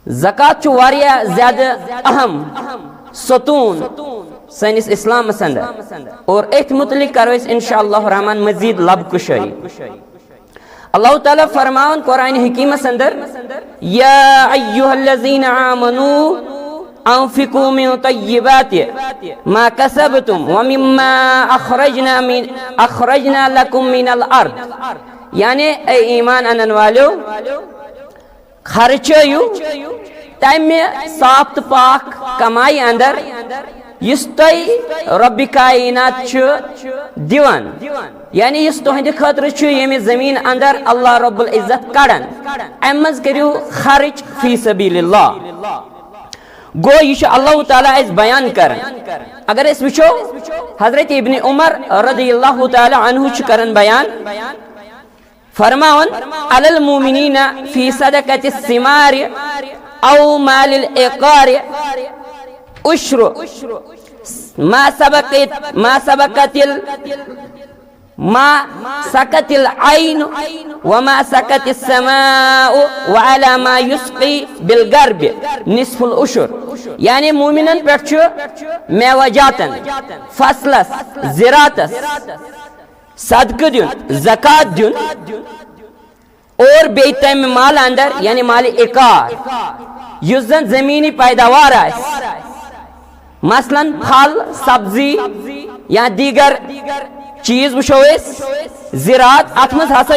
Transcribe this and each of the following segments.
زکات چھُ واریاہ زیادٕ اہم ستون سٲنِس اسلامس اندر اور اتھ متعلق کرو أسۍ انشاءاللہ الرحمن مزید لب کشٲیی اللہ تعالیٰ فرماون قرآن حکیمس اندر یا ایہا الذین آمنوا انفقوا من طیبات ما کسبتم ومما اخرجنا لکم من الارض یعنی اے ایمان انن والو خرچیو تمہ صاف تو پاک کمائی اندر یس تہ رب کائنات دیوان یعنی یس تہندِ خٲطرٕ ییٚمہِ زمین اندر اللہ رب العزت کڑان امہ مز کریو خرچ فی سبیل اللہ گو یہ اللہ تعالیٰ اس بیان کرن اگر اس وچھو حضرت ابن عمر رضی اللہ تعالیٰ عنہ کرن بیان فرماون علی المومنین فی صدقۃ الثمار او مال الاقار عشر ما سكت العين وما سكت السماء وعلى ما يسقي بالغرب نصف العشر یعنی مومنن پہ میوجاتن فصلس زراعتس صدقہ دین زکات دین اور بی تم مال اندر یعنی مال اقار یس زن زمینی پیداوار مثلا پھل سبزی یا دیگر چیز وچھو زراعت ات مز ہسا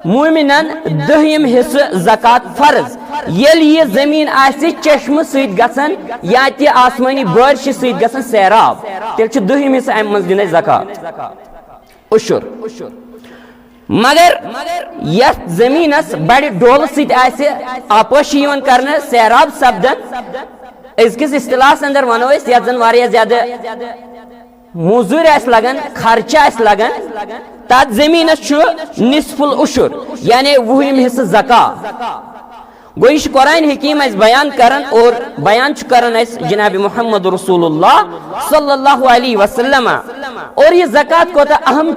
مومنن دہم حصہ زکات فرض یل یہ زمین آسہ چشمہ سۭتۍ گژھان یا تہ آسمانی بارش سۭتۍ گژھان سیراب تیل دہم حصہ امہ مز دن زکات عشر مگر یتھ زمینس بڑ ڈول سۭتۍ آسہ آپٲشی یوان کرنے سیراب سپدن أزکِس اصطلاحس اندر ونو أسۍ یتھ زن واریاہ زیادہ موزور لگان خرچہ لگان تات زمینس نصف العشر یعنی وہم حصہ زکات گو یہ قرآن حکیم اس بیان کرن اور بیان کرن اس جناب محمد رسول اللہ صلی اللہ علیہ وسلم اور یہ زکات کوتا اہم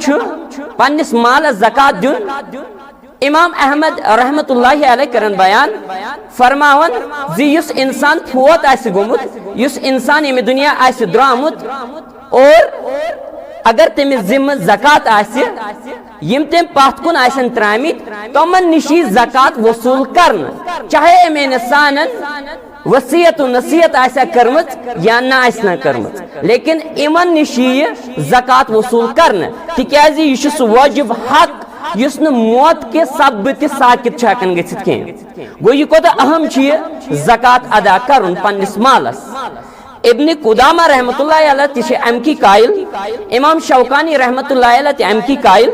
پنس مال زکات دن امام احمد رحمت اللہ علیہ کرن بیان فرماون زی یس انسان فوت گومت یس انسان یم دنیا درامت اور اگر تمس ذمہ زکات یم تم پتھ کن آسن ترامت تمن نشی زکات وصول کرن چاہے ام انسان وصیت و نصیحت آسیا کرمت یا نہ آسنا کرمت لیکن امن نشی زکات وصول کرن تکیازی یہ سہ واجب حق یس نہ موت کے سبب تہ ساکت ہیکن گژھتھ کینٛہہ گو یہ کوتاہ اہم زکات ادا کرن پنس مالس ابن قدامہ رحمت اللہ علیہ تہ ام کی قائل امام شوکانی رحمت اللہ علیہ تہ ام کی قائل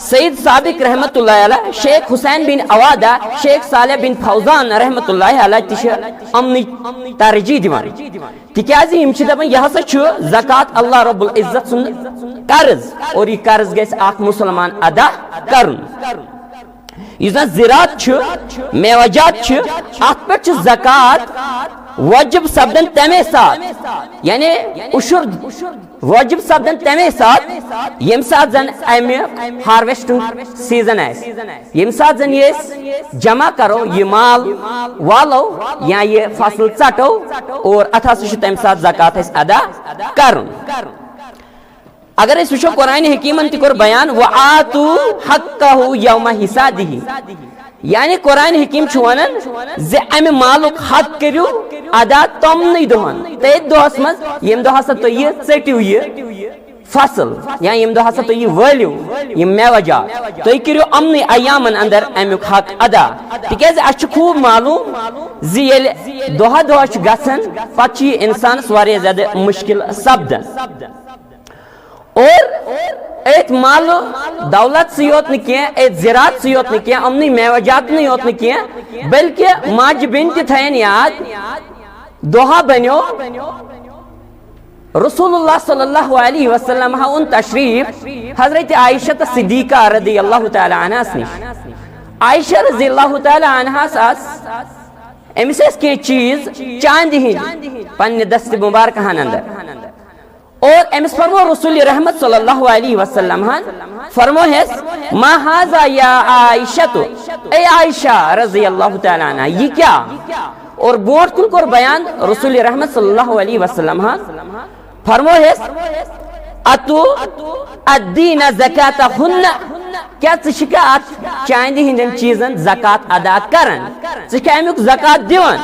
سید سابق رحمت اللہ علیہ شیخ حسین بن عوادہ شیخ صالح بن فوزان رحمت اللہ علیہ تہ امن ترجیح دیوان تکیازی یم چھ دپان یہ ہسا زکات اللہ رب العزت سن قرض اور یہ قرض گژھِ اکھ مسلمان ادا کرن یُس زن زراعت میوجات ات پہ زکات واجب سپدن تمے سات یعنی عشر واجب سپدن تمے سات یم سات زن امہ ہارویسٹنگ سیزن یم سات زن یہ جمع کرو یہ مال والو یا یہ فصل ژٹو اور ات ہسا تمہ سات زکات ادا کرن اگر اس وچھو قرآن حکیمن تہ کور بیان وآتوا حقہ یوم حسادہ یعنی قرآن حکیم ونان زِ امہ مالک حق کریو ادا تمنی دہن تیت دہس مز یم دہ ہسا تُہۍ ژٔٹِو یہ فصل یا یم دہ ہسا تُہۍ وٲلِو یم میوجات تُہۍ کٔرِو امنٕے ایامن اندر امیُک حق ادا تکیازِ اسہِ چھُ خوب معلوم زِ ییٚلہِ دۄہا دۄہا چھُ گژھان پتہٕ چھُ یہِ انسانس واریاہ زیادٕ مشکل سپدان اور ایت مال دولت سے یوت نہ ایت زراعت سے یوت نہ امنی میوجات نہیں یوت نہ بلکہ ماج بن تہ تھین یاد دوہا بنیو رسول اللہ صلی اللہ علیہ وسلم ان تشریف حضرت عائشہ صدیقہ رضی اللہ تعالی عنہا نش عائشہ رضی اللہ تعالی عنہا امس کی چیز چاندی ہند پنہ دست مبارکہ اندر اور امس فرمو رسول رحمت صلی اللہ علیہ وسلم فرمو ہے ما هذا یا عائشہ اے عائشہ رضی اللہ تعالی عنہ یہ کیا اور بوٹ کن کور بیان رسول رحمت صلی اللہ علیہ وسلم فرمو ہے اتو الدین زکاتہن کیا ژٕ ات چاندِ ہندین چیزن زکات ادا کرن ژٕ امیک زکات دیوان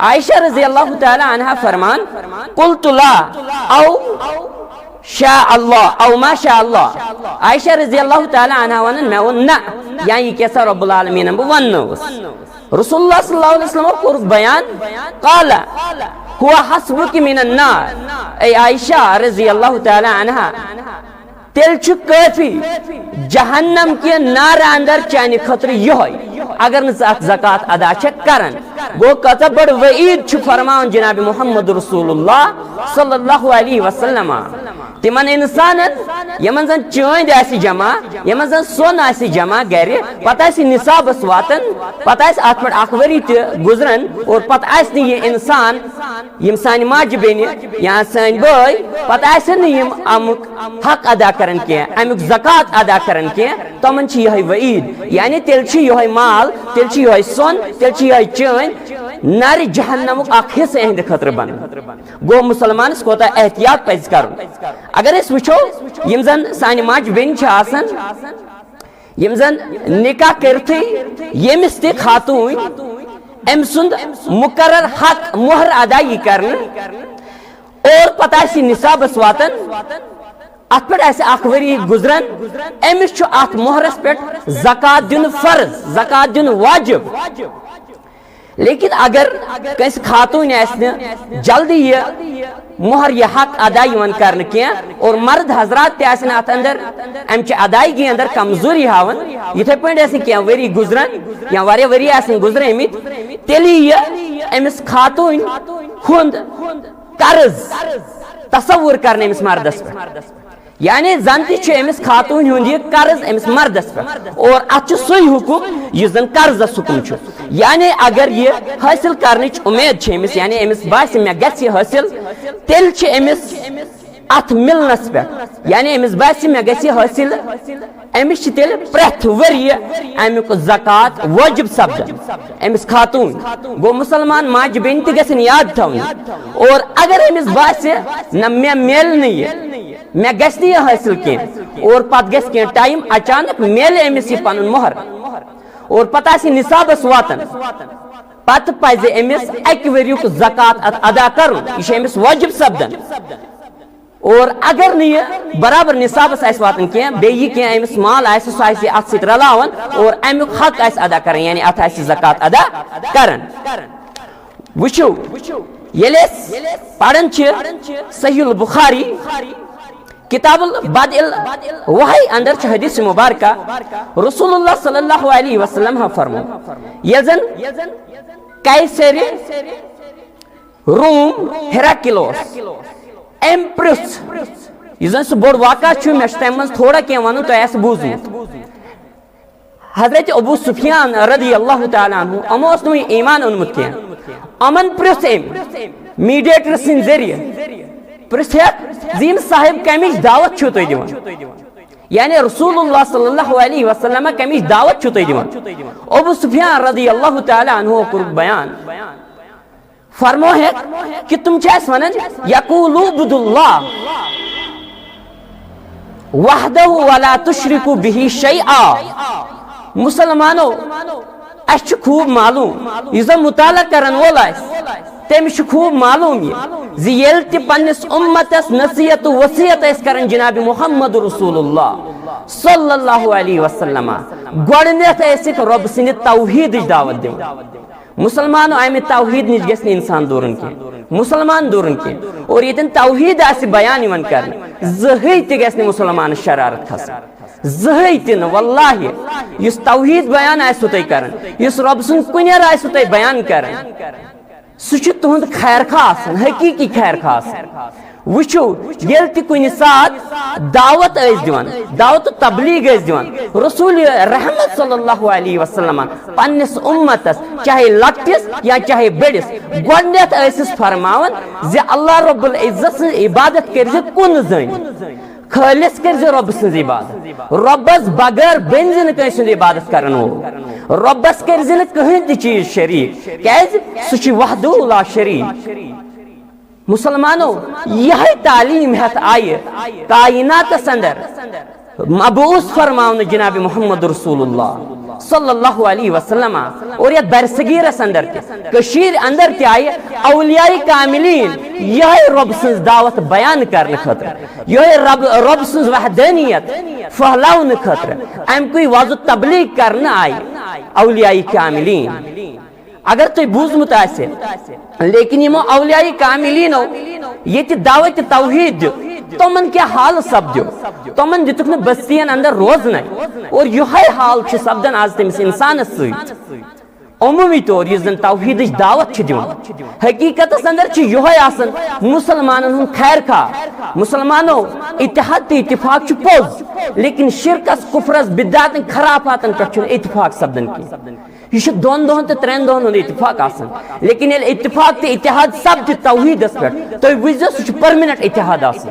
عائشہ رضی اللہ تعالی عنہ فرمان قلت لا او شاء اللہ او ما شاء اللہ عائشہ رضی اللہ تعالی عنہ ونن میں ون نہ یعنی کیسا رب العالمین بہ ونوس رسول اللہ صلی اللہ علیہ وسلم کو بیان قال هو حسبك من النار اے عائشہ رضی اللہ تعالی عنہ تیل چھ کافی جہنم کے نار اندر چانہ خطر یہ اگر نت زکات ادا کرن گو کتا بڑ وعید چھ فرمان جناب محمد رسول اللہ صلی اللہ علیہ وسلم تمن انسان یمن زن چاند آسی جمع یمن زن سون آسی جمع گر پتہ آسی نصابس واتن پتہ آسی ات پہ اخ وری تہ گزرن اور پتہ آسی یہ انسان یم سان ماج بین یا سان بھائی پتہ آسی یم امیک حق ادا کرن کی امیک زکات ادا کرن کی تمن چھ یہ وعید یعنی تیل چھ یہ مال تیل چھ یہ سون تیل چھ یہ چاند نار جہنمک اخ حصہ اہند خطر بن گو مسلمانس کوتا احتیاط پز کرن اگر اس وچھو یم زن سان ماج بین چھ آسن یم زن نکاح کرتی یمس تہ خاتون ام سند مقرر حق مہر ادائی کرن اور پتہ اسی نصابس واتن ات پہ اخ وری گزرن امس ات مہرس پہ زکات دن فرض زکات دن واجب لیکن اگر کس خاتون جلدی یہ مہر یہ حق ادائی کرن کی اور مرد حضرات تہ ات اندر امچ ادائیگی اندر کمزوری ہاون یتھے پہ کی وری گزرن یا واریاہ وری گزرے مت تیلی یہ امس خاتون ہند قرض تصور کرنے امس مردس پہ یعنی زنتی چھ امس خاتون ہند یہ قرض امس مردس پہ اور ات سی حقوق یہ زن قرضس حکم چھ یعنی اگر یہ حاصل کرنچ امید چھ امس یعنی امس باس مے گژھِ یہ حاصل تیل چھ امس ات ملنس پہ یعنی امس باس مے گژھِ یہ حاصل امس تیل پریتھ وری امیک زکات واجب سپدن امس خاتون گو مسلمان ماج بین تہ گژھن یاد تھاون اور اگر امس باس نہ مے میل نہیں میں گژھِ نہٕ یہ حاصل کی اور پتہ گژھِ کی ٹائم اچانک میل امس یہ پن مہر اور پتہ آسی نصابس واتن پتہ پزِ امس اکہ وریُک زکات ادا کرن یہ امس واجب سپدن اور اگر نہیں برابر نصابس آس واتن کی بیٚیہِ کینٛہہ امس مال آسہِ سُہ آسہِ اتھ سۭتۍ رلاوان اور امیُک حق آسہِ ادا کرن یعنی اتھ آسہِ زکات ادا کرن وچھو ییٚلہِ أسۍ پران چھِ صحیح البخاری کتاب البدء الوحی اندر چھ حدیث مبارکہ رسول اللہ صلی اللہ علیہ وسلم فرمو یزن قیصر روم ہیراکلیوس ایمپریس یزن سہ بوڑ واقعہ چھ مے تم من تھوڑا کی ونو تو اس بوزمت حضرت ابو سفیان رضی اللہ تعالی عنہ امو اس نو ایمان اونمت کی امن پرس میڈیٹر سن ذریعہ پرسیت زیم صاحب کمیش دعوت چھو تو دیوان یعنی رسول اللہ صلی اللہ علیہ وسلم کمیش دعوت چھو تو دیوان ابو سفیان رضی اللہ تعالی عنہ کو بیان فرمو ہے کہ تم چیس ونن یقولو بداللہ وحدہ ولا تشرکو بہی شیئا مسلمانو اس خوب معلوم یہ مطالعہ کرن وول تمس خوب معلوم یہ زیل تہ پنس امتس نصیحت وصیت اس کرن جناب محمد رسول اللہ صلی اللہ علیہ وسلم گوڑنیت ایسک رب سن توحید دعوت دیں مسلمانو آئے توحید نش گژھِ انسان دورن کی مسلمان دورن کی اور یتن توحید آس بیان یوان کرن زہی تہ گژھِ مسلمان شرارت کھسن زہی تہ واللہ یس توحید بیان آسو تہ کرن یس رب سن کنیر آسو تہ بیان کرن سہ چھ تہند خیر خاص حقیقی خیر خاص وچھو یل تہ کُنہِ سات دعوت ٲسۍ دِوان دعوت تبلیغ ٲسۍ دِوان رسول رحمت صلی اللہ علیہ وسلم پننس امتس چاہے لکٹس یا چاہے بڑس گۄڈنیتھ ٲسِس فرماوان زِ اللہ رب العزت سٕنٛز عبادت کٔرزِ کُنہٕ زٔنۍ خالص کرزِ رب سٕنٛز عبادت رۄبس بغٲر بٔنزِ نہٕ کٲنٛسہِ ہُنٛد عبادت کرن وول رۄبس کٔرزِ نہٕ کٕہٕنۍ تہِ چیٖز شریٖک کیازِ سُہ چھُ وحدہُ لا شریٖک مسلمانو یہ تعلیم ہتھ آئے کائناتس اندر مبعوث فرماؤن جناب محمد رسول اللہ صلی اللہ علیہ وسلم اور یہ برصغیرس اندر کشیر اندر تی آئے اولیاء کاملین یہ رب سنز دعوت بیان کرنے خطر یہ رب سنز وحدانیت پھہلاؤن خطر ام کوئی واضح تبلیغ کرنے آئے اولیاء کاملین اگر تو بوزمت آسے لیکن یہ اولیاء کاملینو یہ تی دعوت توحید دیو تمن کیا حال سب دیو تمن دتک نہ بستین اندر روز نہیں اور یہ حال چھ سبدن آز تمس انسان سۭتۍ عمومی طور یہ زن توحید دعوت دیون حقیقت اندر یہ آسن مسلمانن ہن خیر خواہ مسلمانوں اتحاد تے اتفاق پوز لیکن شرکس کفرس بدعت خرافاتن پہ اتفاق سپدن کی یہ دون دہن تو ترین دہن ہند اتفاق آسن لیکن یل اتفاق تے اتحاد سپد توحیدس پہ تو وزو سہ پرمنٹ اتحاد آسن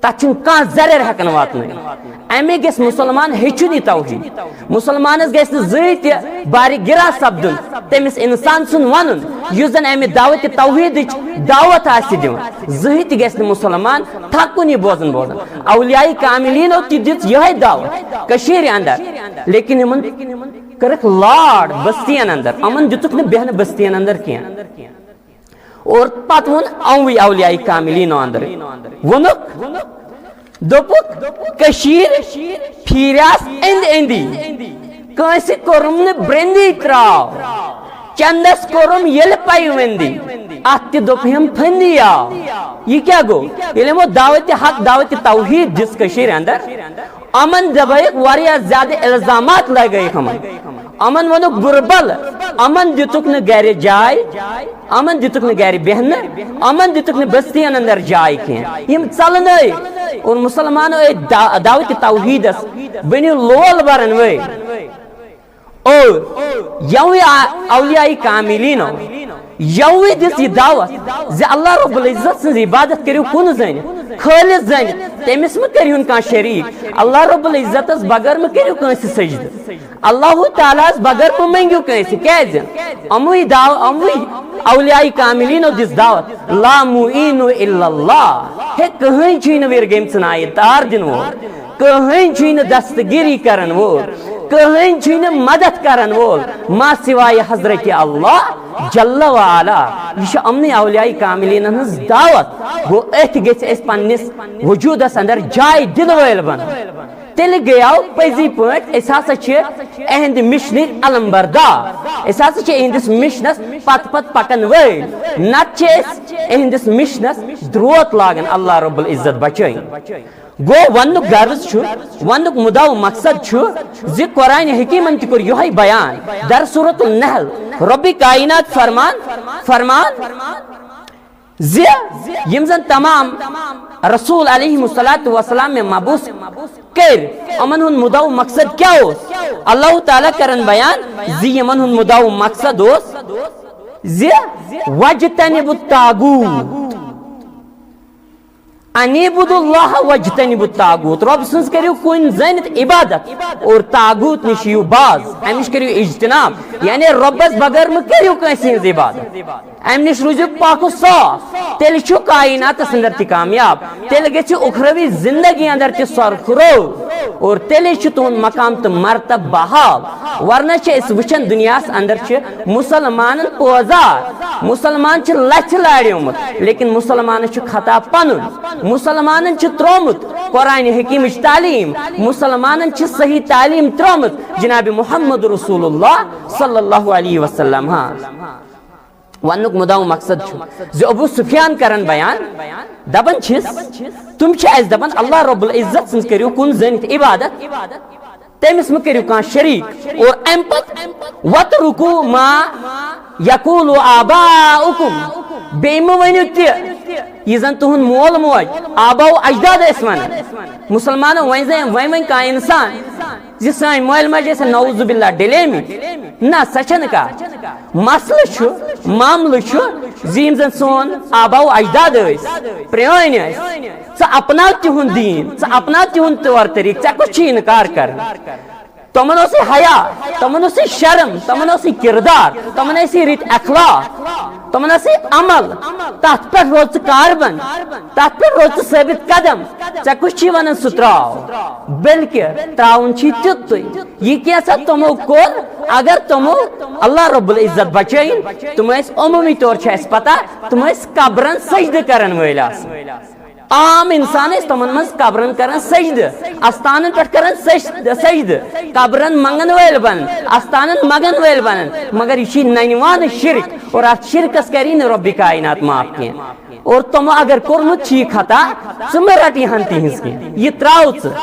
تک کھانا ذریر ہیکن واتن امی گھس مسلمان ہیچن یہ توحید مسلمانس گھس زی باری گرا سپدن تمس انسان سن ون اس زن امی دعوت توحید دعوت دن زی تہ گھس مسلمان تھکن یہ بوزن اولیاء کاملینو تہ دت یہ دعوت کشیر اندر لیکن ہمن کرک لاڈ بستین اندر امن دتک نہ بہن بستین اندر کی اور پت ون اوی اولیاء کاملینو اندر ونک دپک کشیر پھیریاس اندی کانسی کورم نہ برندی تراو چندس کورم یل پائی وندی ات دپہم پھندی آو یہ کیا گو یل وہ دعوت حق دعوت توحید جس کشیر اندر امن دبائک واریا زیادہ الزامات لگائی ہمن امن ونک بربل امن دتک نہ گھر جائے امن دتک نہ گھر بہن امن دتک نہ بستین اندر جائے کی چلن اور مسلمانوں دعوت توحید بنو لول برن وے اور یوی اولیاء کاملینو یوی دس یہ دعوت زِ اللہ رب العزت سن عبادت کرو کن زن خالص زن تمس مہ کرہن کان شریک اللہ رب العزت بغیر مہ کرو کنس سجدہ اللہ تعالیٰ بغیر مہ منگو کنس کیاز اموی اولیاء کاملینو دس دعوت لا معین الا اللہ ہے کہیں چھ نہ ورگم ثنائے تار دن وول کہیں چھ نہ دستگیری کرن وول کہیں چھ نہ مدد کرن وول ما سوائے حضرت اللہ جل وعلا یہ امن اولیاء کاملین ہنز دعوت گو ات گھس اس پنس وجودس اندر جائے دن ول بن تیل گیاو پزی پٹ اس ہسا اہند مشن علم بردار اس ہسا اہندس مشنس پت پت پکن ول نت اہندس مشنس دروت لاگن اللہ رب العزت بچائیں گو ونک غرض ونک مدعا و مقصد زی قرآن حکیمن تہ کور یہ بیان در سورۃ النحل رب کائنات فرمان زی یم زن تمام رسول علیہ السلام میں مبعوث کر امن ہن مدعا و مقصد کیا اس اللہ تعالیٰ کرن بیان زی یمن ہن مدعا و مقصد اس زی وجتنب الطاغوت انیبود اللہ وجتنب الطاغوت رب سنز کریو کن زنت عبادت اور طاغوت نشیو باز امش کریو اجتناب یعنی ربس بغیر میں کریو کنسی عبادت امنش روزو پاکو صاف تیل چھو کائنات اندر تی کامیاب تیل گے چھو اخروی زندگی اندر تی سرخرو اور تیل چھو تون مقام تو مرتب بحال ورنہ چھو اس وچن دنیا اندر چھو مسلمان پوزار مسلمان چھو لچ لاڑی امت لیکن مسلمان چھو خطا پنن مسلمان چھو ترومت قرآن حکیم تعلیم مسلمان چھو صحیح تعلیم ترومت جناب محمد رسول اللہ صلی اللہ علیہ وسلم ہاں ونک مدعا مقصد زی ابو سفیان کرن بیان دبن چھس تم چھ اس دبن اللہ رب العزت سنز کریو کن زنت عبادت تمس مہ کریو کان شریک اور ام پت وترکو ما یقول آباؤکم بیم ونیو تہ یہ زن تہن مول موج آبا و اجداد اس ونان مسلمانوں وین کا انسان زِ سان مول ماج ٲسۍ نعوذ باللہ ڈلیمٕتۍ نہ سۄ چھنہٕ کتھ مسلہٕ چھُ معاملہٕ چھُ زِ یِم زن سون آبا و اجداد ٲسۍ پرٛٲنۍ ٲسۍ ژٕ اپناو تِہُنٛد دیٖن ژٕ اپناو تِہُنٛد طور طریٖقہٕ ژےٚ کُس چھُے اِنکار کران تمن اوس حیا تمن اوس شرم تمن اوس کردار تمن ٲسۍ رٕتۍ اخلاق تمن ٲسۍ عمل تتھ پٮ۪ٹھ روز ژٕ کاربن تتھ پٮ۪ٹھ روز ژٕ ثٲبت قدم ژےٚ کُس چھُے ونان سُہ تراو بلکہِ تراوُن چھُے تیُتُے یہِ کینٛژھا تِمو کوٚر اگر تِمو اللہ رب العزت بچٲیِن تِم ٲسۍ عموٗمی طور چھِ اَسہِ پتہ تِم ٲسۍ قبرن سجدٕ کرن وٲلۍ آسان عام انسان ٲسۍ تِمن منٛز قبرن کران سجدٕ استانن پٮ۪ٹھ کران سجدٕ قبرن منگن وٲلۍ بنان استانن منگن وٲلۍ بنان مگر یہِ چھُ ننوان شرک اور اتھ شرکس کری نہٕ رۄبِ کائنات معاف کینٛہہ اور تِمو اگر کوٚرمُت چھُ یہِ خطا ژٕ مہ رٹ یہِ ہن تِہنٛز کینٛہہ یہِ تراو ژٕ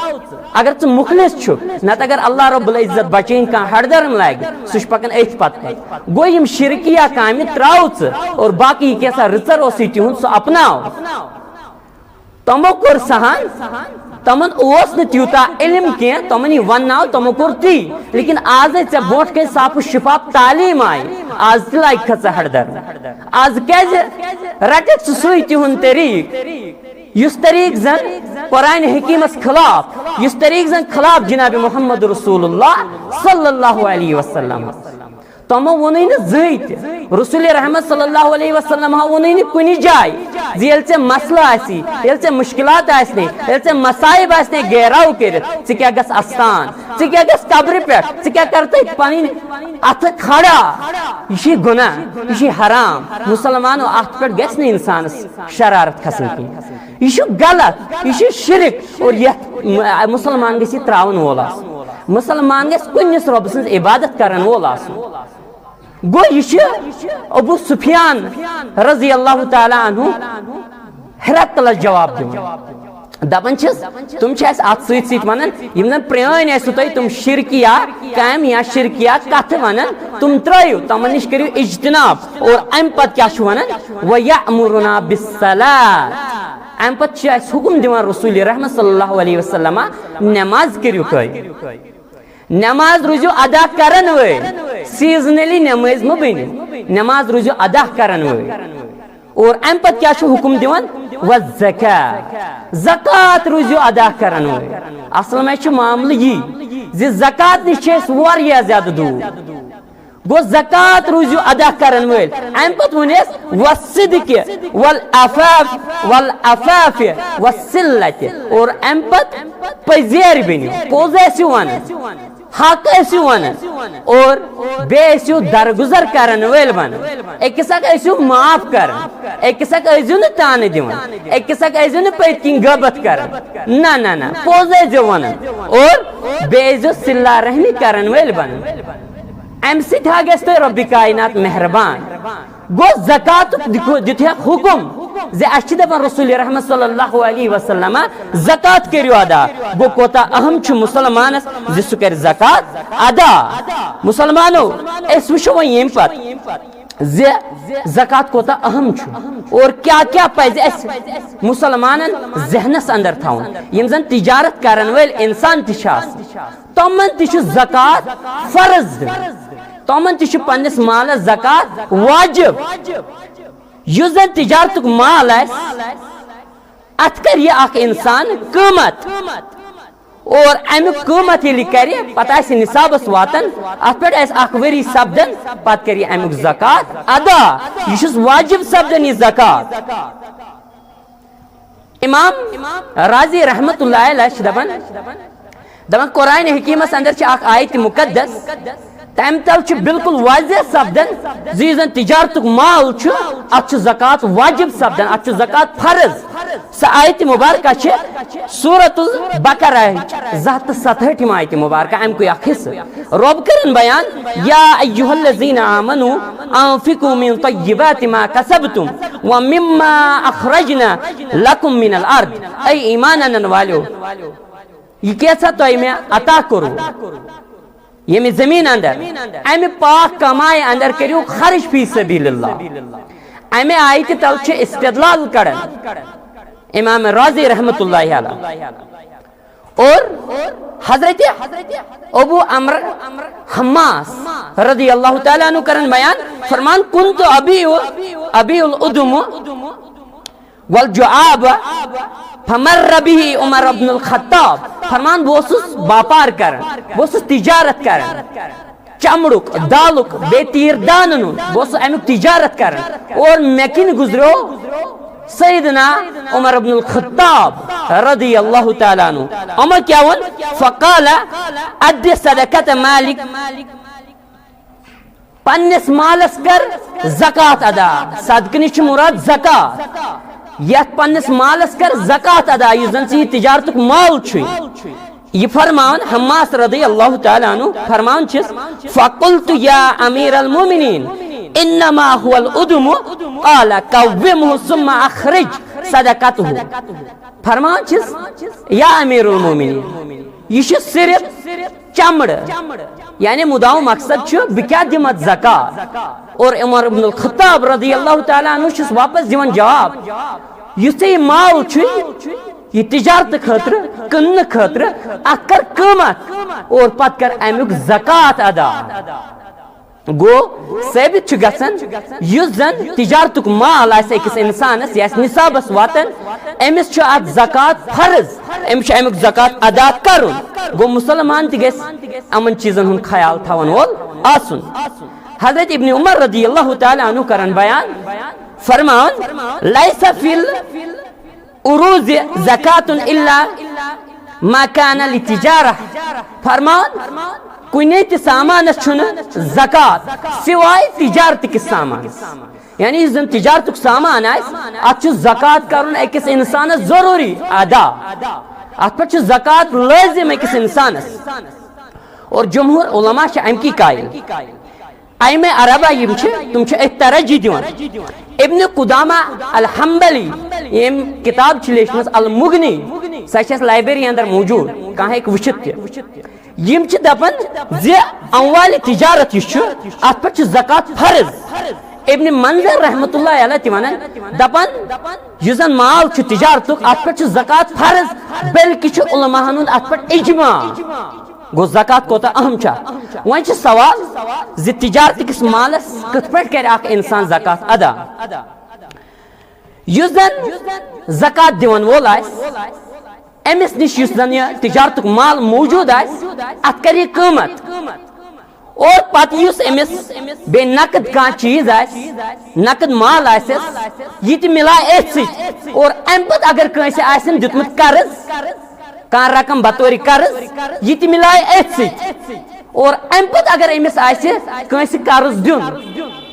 اگر ژٕ مخلص چھُکھ نتہٕ اگر اللہ رب العزت بچٲیِن کانٛہہ ہردرم لاگہِ سُہ چھُ پکان أتھۍ پتہٕ گوٚو یِم شرکیہ کامہِ تراو ژٕ اور باقٕے یہِ کینٛژھا رٕژر اوسُے تِہُنٛد سُہ اپناو تمو کوٚر سہن تمن اوس نہٕ تیوٗتاہ علم کینٛہہ تمن یہِ ونناو تمو کوٚر تی لیکن آز ژےٚ برونٛٹھ کَنۍ صاف و شفاف تعلیٖم آیہِ آز تہِ لاگہِ کھا ژٕ ہردر آز کیازِ رٹکھ ژٕ سُے تِہُنٛد طریٖقہٕ یُس طریٖقہٕ زن قرآنِ حکیٖمس خلاف یُس طریٖقہٕ زن خلاف جناب محمد رسول اللہ صلی اللہ علیہ وسلم تمو ووٚنُے نہٕ زٕہٕنۍ تہِ رسول رحمت صلی اللہ علیہ وسلم ووٚنُے نہٕ کُنہِ جایہِ زِ ییٚلہِ ژےٚ مسلہٕ آسی ییٚلہِ ژےٚ مُشکلات آسنٕے ییٚلہِ ژےٚ مصایب آسنٕے گیراو کٔرِتھ ژٕ کیٛاہ گژھ استان ژٕ کیٛاہ گژھ قبرِ پٮ۪ٹھ ژٕ کیٛاہ کر تَتہِ پنٕنۍ اتھٕ کھڑا یہِ چھُے گۄناہ یہِ چھُے حرام مسلمانو اتھ پٮ۪ٹھ گژھِ نہٕ انسانس شرارت کھسٕنۍ کینٛہہ یہِ چھُ غلط یہِ چھُ شرک اور یتھ مسلمان گژھِ یہِ تراون وول آسُن مسلمان گژھِ کُنِس رۄبہٕ سٕنٛز عبادت کرن وول آسُن گوٚو یہِ چھُ ابو سفیان رضی اللہ تعالیٰ عنہ ہرقلس جواب دِوان دپان چھِس تِم چھِ اَسہِ اتھ سۭتۍ سۭتۍ ونان یِم زن پرٛٲنۍ ٲسوٕ تۄہہِ تِم شرکیہ کامہِ یا شرکیہ کتھٕ ونان تِم ترٲیِو تِمن نِش کٔرِو اجتناب اور امہِ پتہٕ کیٛاہ چھُ ونان وَیَأْمُرُنَا بِالصَّلَاةِ امہِ پتہٕ چھُ اَسہِ حُکُم دِوان رسول رحمت صلی اللہ علیہ وسلم نٮ۪ماز کٔرِو قٲیِم نٮ۪ماز روٗزِو ادا کرن وٲلۍ سیٖزنلی نٮ۪مٲزۍ مہ بٔنِو نٮ۪ماز روٗزِو ادا کرن وٲلۍ اور امہِ پتہٕ کیٛاہ چھُ حُکُم دِوان وَالزَّکات زکات روٗزِو ادا کرن وٲلۍ اصل منٛز چھُ معاملہٕ یی زِ زکات نِش چھِ أسۍ واریاہ زیادٕ دوٗر گوٚو زکات روٗزِو ادا کرن وٲلۍ امہِ پتہٕ ووٚن اَسہِ وَالصِدقِ وَالعفافِ وَالصِلَّةِ اور امہِ پتہٕ پٔزیرِ بٔنِو پوٚز ٲسِو ونان حق ٲسِو ونان اور بیٚیہِ ٲسِو درگُزر کرن وٲلۍ بنان أکِس اکھ ٲسِو معاف کران أکِس اکھ ٲسۍزیو نہٕ تانہٕ دِوان أکِس اکھ ٲسۍزیو نہٕ پٔتۍ کِنۍ غٲبت کران نہ پوٚز ٲسۍزیو ونان اور بیٚیہِ ٲسۍزیو صلہ رحمی کرن وٲلۍ بنان امہِ سۭتۍ ہا گژھِ تۄہہِ رۄبِ کائنات مہربان گوٚو زکاتُک دِتہکھ حُکُم زِ اَسہِ چھِ دپان رسول رحمت صلی اللہ علیہ وسلم زکات کٔرِو ادا گوٚو کوتاہ اہم چھُ مُسلمانس زِ سُہ کرِ زکات ادا مسلمانو أسۍ وٕچھو وۄنۍ ییٚمہِ پتہٕ زِ زکات کوتاہ اہم چھُ اور کیٛاہ کیٛاہ پزِ اَسہِ مُسلمانن ذہنس اندر تھاوُن یِم زن تجارت کرن وٲلۍ انسان تہِ چھِ آسان تِمن تہِ چھُ زکات فرض دِوان تِمن تہِ چھُ پننِس مالس زکات واجب یُس زن تجارتُک مال آسہِ اتھ کر یہِ اکھ انسان قۭمت اور امیُک قۭمت ییٚلہِ کرِ پتہٕ آسہِ نصابس واتان اتھ پٮ۪ٹھ آسہِ اکھ ؤری سپدان پتہٕ کرِ یہِ امیُک زکات ادا یہِ چھُس واجب سپدان یہِ زکات امام راضی رحمت اللہ علیہ چھِ دپان قرآنِ حکیٖمس اندر چھِ اکھ آیتِ مُقدس تمہِ تل چھُ بالکل واضح سپدان زِ یُس زن تجارتُک مال چھُ اتھ چھُ زکات واجب سپدان اتھ چھُ زکات فرض سۄ آیتِ مُبارکہ چھِ سورۃ البقرہٕچ 267 آیتِ مُبارکہ امکُے اکھ حصہٕ رۄب کرن بیان یا ایُّہا الذین آمنوا انفقوا من طیبات ما کسبتم ومما اخرجنا لکم من الارض اے ایمان انن والیو یہ کیسا تۄہہِ مےٚ عطا کوٚروٕ ییٚمہِ زٔمیٖن اندر امہِ پاک کمایہِ اندر کٔرِو خرٕچ فی سبیل اللہ امہ آیت تل چھ استدلال کرن امام راضی رحمت اللہ علیہ اور حضرت ابو عمر حماس رضی اللہ تعالیٰ عنہ کرن بیان فرمان کنت ابی الادم والجعاب فمر به عمر بن الخطاب فرمان بوسس باپار کرن بوسس تجارت کرن چمڑک دالک بے تیر دانن بوسس امیک تجارت کرن اور میکن گزرو سیدنا عمر بن الخطاب رضی اللہ تعالیٰ عنہ عمر کیا ون فقال اد صدقت مالک پنس مالس کر زکات ادا صدقہ چھ مراد زکات یت پنس مالس کر زکات ادا یہ زن سی تجارتک مال چھ یہ فرمان حماس رضی اللہ تعالیٰ عنہ فرمان چھس فقلت یا امیر المومنین انما هو الادم قال قومه ثم اخرج صدقته فرمان چھس یا امیر المومنین یہ صرف چمڑ یعنی مداو مقصد چھ بکیا دمت زکات اور عمر بن الخطاب رضی اللہ تعالیٰ عنہ چھس واپس دیون جواب یہ مال چھ یہ تجارت خاطر کن خاطر اکر قیمت اور پت کر امیک زکات ادا گو ثابت چھ گژھان یس زن تجارتک مال آسہِ أکِس انسانس یہ نصابس واتن امس چھ ات زکات فرض امس چھ امیک زکات ادا کرن گو مسلمان تہ گژھِ امن چیزن ہند خیال تھاون وول آسن حضرت ابن عمر رضی اللہ تعالیٰ عنہ کرن بیان فرمان لیس فی العروض زکات الا ما کان للتجارہ فرمان کنے تہ سامانس چھن زکات سوائے تجارت کس سامان یعنی زن تجارتک سامان آس ات چھ زکات کرن أکس انسانس ضروری ادا ات پہ زکات لازم أکس انسانس اور جمہور علماء چھ امکی قائل ائمہ عربہ یم چھ تم چھ ترجیح دیوان ابن قدامہ الحنبلی یم کتاب چھ لیچھمس المغنی سہ چھ لائبریری اندر موجود کانٛہہ ہیٚکہِ وٕچھِتھ تہِ یم چھ دپان زِ اموال تجارت یُس چھُ اتھ پٮ۪ٹھ چھُ زکات فرض ابن منظر رحمت اللہ علیہ تہِ ونان دپان یُس زن مال چھُ تجارتُک اتھ پٮ۪ٹھ چھُ زکات فرض بلکہ چھُ علماہن ہُنٛد اتھ پٮ۪ٹھ اجماع گو زکات کوتا اہم چھا وۄنۍ چھُ سوال زِ تجارت کس مالس کتھ پٲٹھۍ کرِ اکھ انسان زکات ادا یُس زن زکات دِوان وول آسہِ امس نش یُس زن یہ تجارتک مال موجود آسہِ ات کر یہ قیمت اور پتہ یُس امس بے نقد کانٛہہ چیز آسہِ نقد مال آسٮ۪س یہ تہِ ملائے اتھ سۭتۍ اور امہ پتہٕ اگر کٲنٛسہِ آسن دیُتمُت قرض کانٛہہ رقم بطور قرض یہ تہِ ملائے اتھ سۭتۍ اور امہ پتہٕ اگر امس آسہِ کٲنٛسہِ قرض دیُن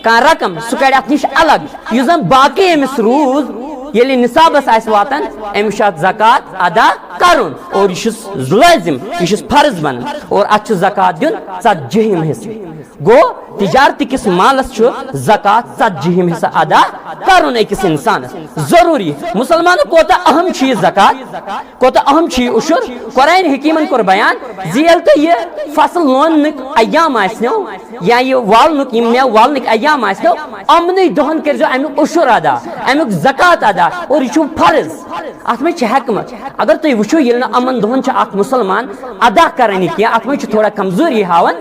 کانٛہہ رقم سُہ کڑِ اتھ نش الگ یُس زن باقی امس روٗد ییٚلہِ نصابس آسہِ واتان أمِس چھُ اتھ زکات ادا کرُن اور یہِ چھُس لٲزم یہِ چھُس فرض بنان اور اتھ چھُ زکات دیُن 40 حصہٕ گو تجارت کس مالس چھُ زکات 40 حصہٕ ادا کرُن أکِس انسانس ضروری مسلمان کوتاہ اہم چھُ یہِ زکات کوتاہ اہم چھُ یہِ عشر قرآن حکیمن کوٚر بیان زِ ییٚلہِ تۄہہِ یہِ فصل لوننٕکۍ ایام آسنو یا یہِ والنُک یِم مےٚ والنٕکۍ ایام آسنو یِمنٕے دۄہن کٔرزیٚو امیُک عشر ادا امیُک زکات ادا اور یہ فرض ات میں حکمت اگر تھی وچھو یل امن دہن اخ مسلمان ادا کران کی ات میں تھوڑا کمزوری ہاون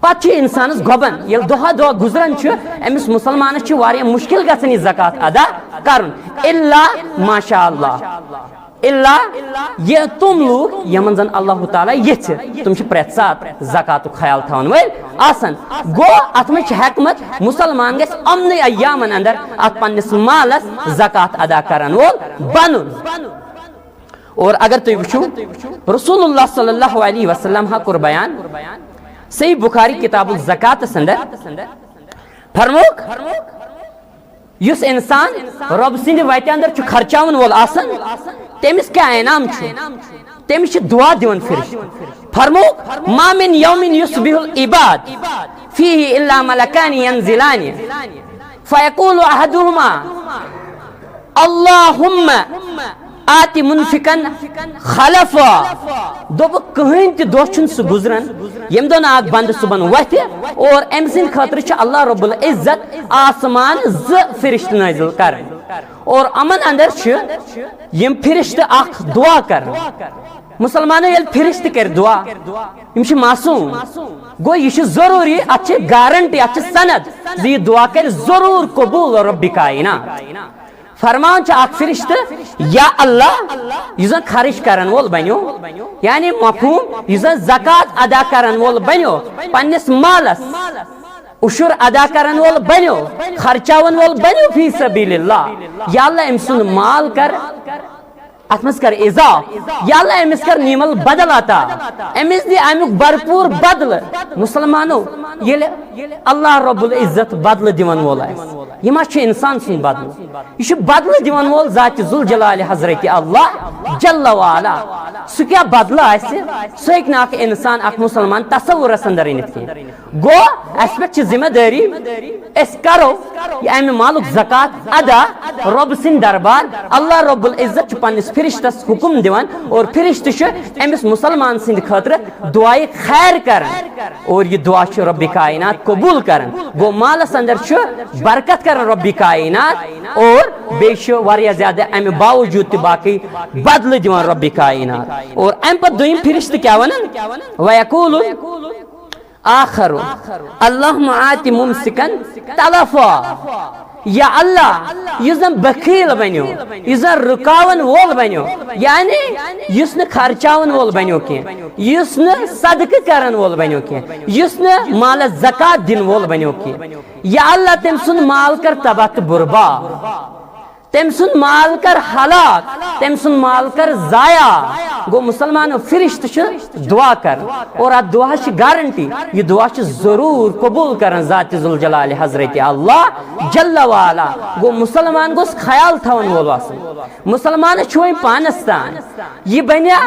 پتہ انسانس گوبن یل دہا دہ گزران امس مسلمانس مشکل گژھان یہ زکات ادا کرن الا ماشاء اللہ الا یہ تم لوگ یمن زن اللہ تعالیٰ یھ تم پریت سات زکات خیال تھاون ول آسان گو ات میں حکمت مسلمان گژھِ امن ایامن اندر ات پنس مالس زکات ادا کران وول بنن اور اگر تھی وچھو رسول اللہ صلی اللہ علیہ وسلم ہا کور بیان صحیح بخاری کتاب الزکات اندر فرموک یس انسان رب سند وتہ اندر خرچاون وول آسان تمس کیا انعام تمس دعا دِوان فرش فرموک ما من یوم یصبح العباد فیہ الا ملکان ینزلان فیقول احدهما اللهم آتی منفقا خلفا دوب کہیں تہ دۄہ چھُنہٕ سُہ گزران یم دۄہ اکھ بندٕ صبحن وتھِ اور أمۍ سٕنٛدِ خٲطرٕ چھُ اللہ رب العزت آسمان 2 فرشتہٕ نٲزِل کران اور یِمن اندر چھِ یم فرشتہٕ اکھ دعا کران مسلمانو ییٚلہِ فرشتہٕ کرِ دعا یم چھِ معصوم گوٚو یہِ چھُ ضروٗری اتھ چھِ گارنٹی اتھ چھِ سند زِ یہِ دعا کرِ ضروٗر قبوٗل ربِ کائنات فرمان چھ اکھ فرشتہ یا اللہ یُس زن خرچ کرن وول بنیو یعنی مفہوم یُس زن زکات ادا کرن وول بنیو پننس مالس عشر ادا کرن وول بنیو خرچاون وول بنیو فی سبیل اللہ یا اللہ أمۍ سُنٛد مال کر ات مز کر اضاف یا اللہ أمِس کر نیمل بدل عطا أمِس دی امیُک بھرپور بدل مسلمانو ییٚلہِ اللہ رب العزت بدل دِوان وول آسہِ یہ ما چھُ انسان سُنٛد بدل یہ چھُ بدل دِوان وول ذات ذوالجلال حضرت اللہ جل وعلا سُہ کیٛاہ بدل آسہِ سُہ ہیٚکہِ نہٕ اکھ انسان اکھ مسلمان تصورس اندر أنِتھ کینٛہہ گوٚو اسہِ پٮ۪ٹھ چھِ ذمہ دٲری أسۍ کرو یہِ امہِ مالُک زکات ادا رۄب سٕنٛدِ دربار اللہ رب العزت چھُ پننِس فرشتس حکم دِوان اور فرشتہٕ چھُ أمِس مسلمان سٕنٛدِ خٲطرٕ دعایہِ خیر کران اور یہِ دعا چھُ ربِ کائنات قبوٗل کران گوٚو مالس اندر چھُ برکت کران ربِ کائنات اور بیٚیہِ چھُ واریاہ زیادٕ امہِ باوجوٗد تہِ باقٕے بدلہٕ دِوان ربِ کائنات اور امہِ پتہٕ دوٚیِم فرشتہٕ کیٛاہ ونان ویقوٗلُ آخر اللہم آتِ ممسکن تلفا یا اللہ یُس زن بخیل بنیو یُس زن رُکاون وول بنیو یعنی یُس نہٕ خرچاون وول بنیو کینٛہہ یُس نہٕ صدقہٕ کرن وول بنیو کینٛہہ یُس نہٕ مالس زکات دِنہٕ وول بنیو کینٛہہ یا اللہ تٔمۍ سُنٛد مال کر تباہ تہٕ برباد تٔمۍ سُنٛد مال کر ہلاک تٔمۍ سُنٛد مال کر ضایع گوٚو مسلمانو فرشتہٕ چھِ دعا کران اور اتھ دعا چھِ گارنٹی یہِ دعا چھِ ضروٗر قبوٗل کران ذات ذوالجلال حضرت اللہ جل وعلا گوٚو مسلمان گوٚژھ خیال تھاوان وول آسُن مسلمانس چھُ وۄنۍ پانس تام یہِ بنیا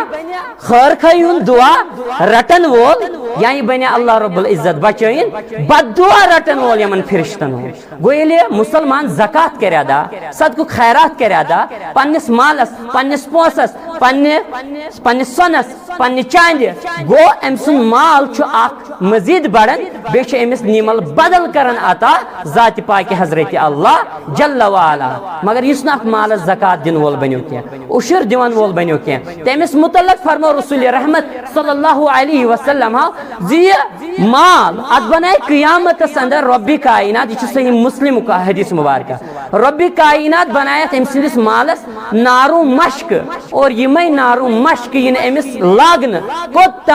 خٲر خٲہی ہُنٛد دعا رٹن وول یا یہِ بنیا اللہ رب العزت بچٲیِن بد دعا رٹن وول یمن فرشتن ہُنٛد گوٚو ییٚلہِ مسلمان زکات کرِ ادا صدقُک خیرات کرِ ادا پننس مالس پننس پونسس پننس سۄنس پننہِ چاندِ گوٚو أمۍ سُنٛد مال چھُ اکھ مزید بڑان بیٚیہِ چھُ أمِس نیمل بدل کران عطا ذاتِ پاکہِ حضرت اللہ جل وعلا مگر یُس نہٕ اتھ مالس زکات دِنہٕ وول بنیو کینٛہہ عشر دِوان وول بنیو کینٛہہ تٔمِس متعلق فرمو رسول رحمت صلی اللہ علیہ وسلم زِ یہِ مال اتھ بنایہِ قیامتس اندر ربِ کائنات یہِ چھُ صحیح مسلمُک حدیث مبارکہ ربِ کائنات بنایتھ أمۍ سٕنٛدِس مالس نارو مشک اور یِمے نارو مشک یِنہٕ أمِس لاگنہٕ کوٚت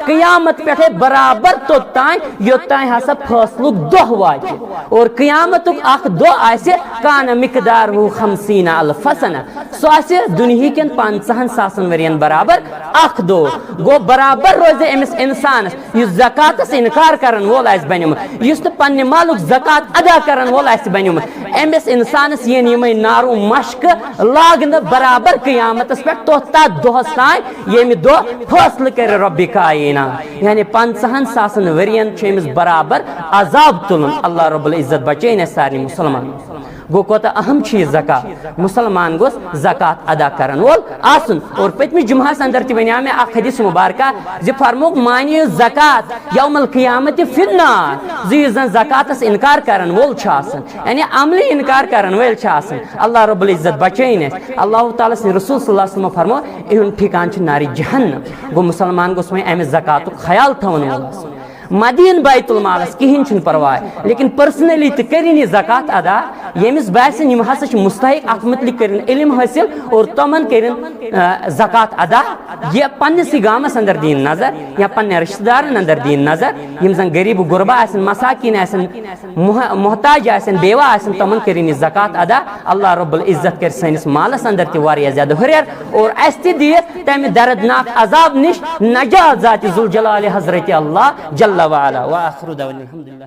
قیامت پٮ۪ٹھے برابر توٚتام یوٚتام ہسا فٲصلُک دۄہ واتہِ اور قیامتُک اکھ دۄہ آسہِ کانہ مقدارہُ 50 الف سنہ سُہ آسہِ دُنہیٖکٮ۪ن 50,000 ؤرین برابر اکھ دۄہ گوٚو برابر روزِ أمِس انسانس یُس زکاتس انکار کرن وول آسہِ بنیومُت یُس نہٕ پننہِ مالُک زکات ادا کرن وول آسہِ بنیومُت أمِس انسانس یِن یِمے نارو مشکہٕ لاگنہٕ برابر قیامتس پٮ۪ٹھ تتھ دۄہس تام ییٚمہِ دۄہ فٲصلہٕ کرِ ربِ کائنات یعنی 50,000 ؤرین چھُ أمِس برابر عذاب تُلُن اللہ رب العزت بچٲیِن اَسہِ سارنٕے مسلمانن گوٚو کوتاہ اہم چھُ یہِ زکات مسلمان گوٚژھ زکات ادا کرن وول آسُن اور پٔتمہِ جمعہس اندر تہِ وَنیٛاو مےٚ اکھ حدیث مبارکہ زِ فرمووُکھ مانیو زکات یوم القیامتِ فِی النار زِ یُس زن زکاتس انکار کرن وول چھُ آسان یعنی عملی انکار کرن وٲلۍ چھِ آسان اللہ رب العزت بچٲیِن اَسہِ اللہ تعالیٰ سٕنٛدِ رسول صلی اللہ علیہ وسلمو فرموو یِہُنٛد ٹھِکان چھُ نارِ جہنم گوٚو مسلمان گوٚژھ وۄنۍ امہِ زکاتُک خیال تھاوان وول آسُن مدین بیت المالس کہین چھُنہٕ پرواے لیکن پرسنلی تہِ کٔرِنۍ یہِ زکات ادا ییٚمِس باسن یِم ہسا چھِ مستحق اتھ متعلق کٔرِنۍ علم حٲصِل اور تِمن کٔرِنۍ زکات ادا یہِ پننسٕے گامس اندر دِنۍ نظر یا پننٮ۪ن رشتہٕ دارن اندر دِنۍ نظر یِم زن غریٖب غربا آسن مساکیٖن آسن محتاج آسن بیوا آسن تِمن کٔرِنۍ یہِ زکات ادا اللہ رب العزت کرِ سٲنِس مالس اندر تہِ واریاہ زیادٕ ہُریر اور اسہِ تہِ دِیہِ تمہِ دردناک عذاب نِش نجات ذاتِ ذوالجلال حضرت اللہ جل وعلا وآخر دعوانا الحمدللہ